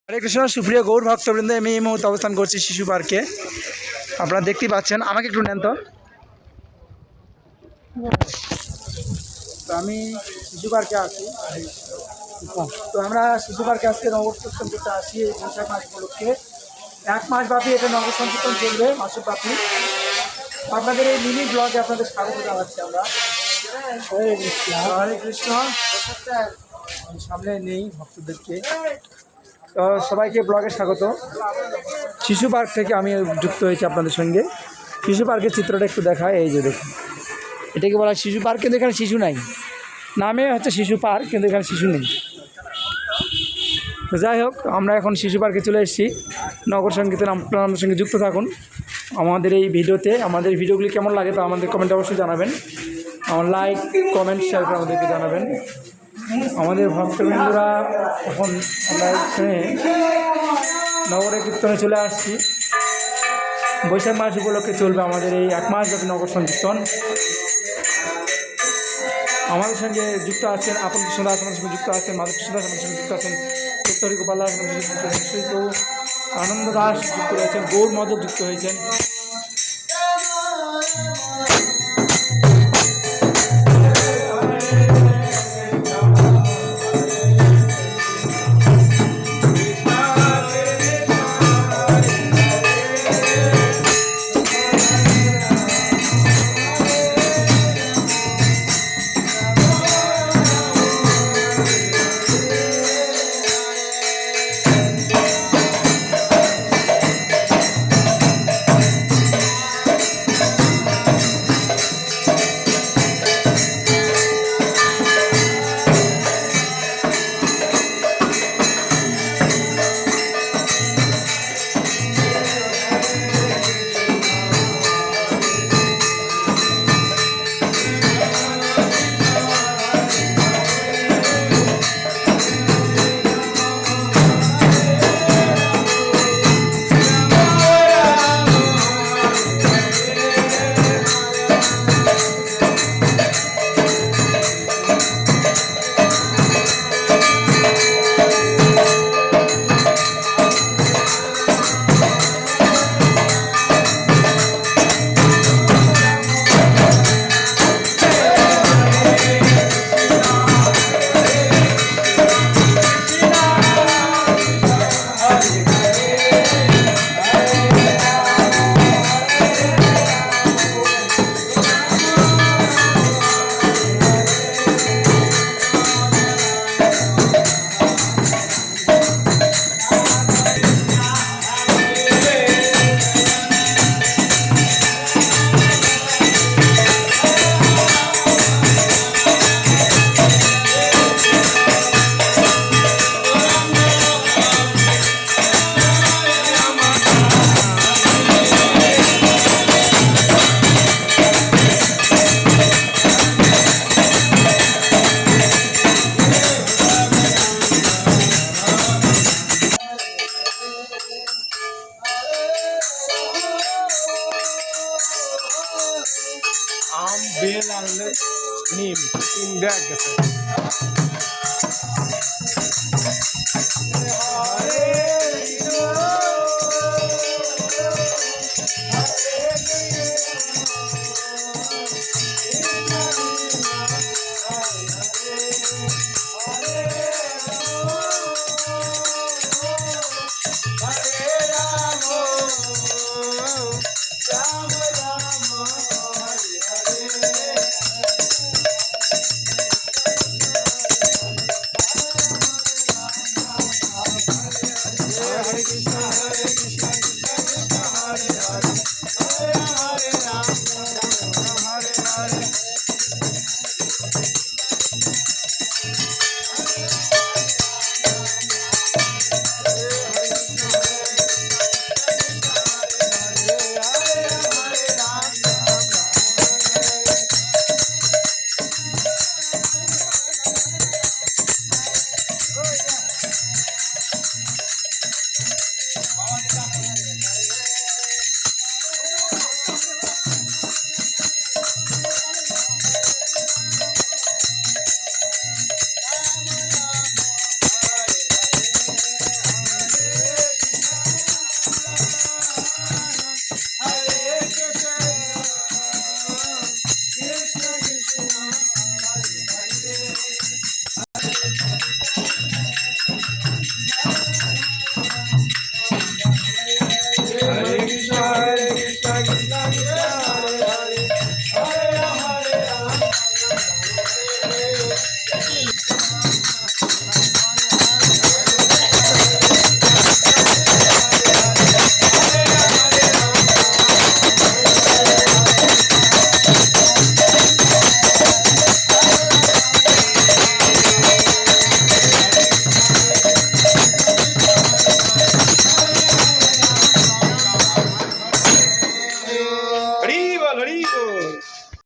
হরে কৃষ্ণ সুপ্রিয় গৌর ভক্তবৃন্দ, আমি এই মুহূর্তে অবস্থান করছি শিশু পার্কে। আপনারা দেখতেই পাচ্ছেন। আমাকে একটু নেন তো। আমি শিশু পার্কে আছি। তো আমরা শিশু পার্কে আজকে নগর কীর্তন করতে আসি এই বৈশাখ মাস উপলক্ষে। 1 মাস ব্যাপী এটা নগর সংকীর্তন চলবে, মাসব্যাপী ব্যাপী। আপনাদের এই মিনি ব্লগে আপনাদের স্বাগত জানাচ্ছি আমরা। হরে কৃষ্ণ। সামনে নেই ভক্তদেরকে, তো সবাইকে ব্লগে স্বাগত। শিশু পার্ক থেকে আমি যুক্ত হয়েছি আপনাদের সঙ্গে। শিশু পার্কের চিত্রটা একটু দেখায়। এই যে দেখুন, এটাকে বলা হয় শিশু পার্ক, কিন্তু এখানে শিশু নাই। নামে হচ্ছে শিশু পার্ক, কিন্তু এখানে শিশু নেই। তো যাই হোক, আমরা এখন শিশু পার্কে চলে এসেছি। নগর সংগীতের আপনারা আমাদের সঙ্গে যুক্ত থাকুন আমাদের এই ভিডিওতে। আমাদের ভিডিওগুলি কেমন লাগে তা আমাদের কমেন্টে অবশ্যই জানাবেন। আমার লাইক কমেন্ট শেয়ার করে আমাদেরকে জানাবেন। আমাদের ভক্তবৃন্দরা এখন আমরা এখানে নগরে কীর্তনে চলে আসছি। বৈশাখ মাস উপলক্ষে চলবে আমাদের এই 1 মাস ব্যাপী নগর সংকীর্তন। আমাদের সঙ্গে যুক্ত আছেন আপন কৃষ্ণ দাস, আমাদের সঙ্গে যুক্ত আছেন মাধব কৃষ্ণ দাস, আমাদের সঙ্গে যুক্ত আছেন সত্যহরি গোপাল দাস, আমাদের সঙ্গে যুক্ত হয়েছেন তো আনন্দ দাস যুক্ত রয়েছেন, গৌর মদক যুক্ত হয়েছেন। আম বেল আনলে নিম 3 ব্যাগ গেছে।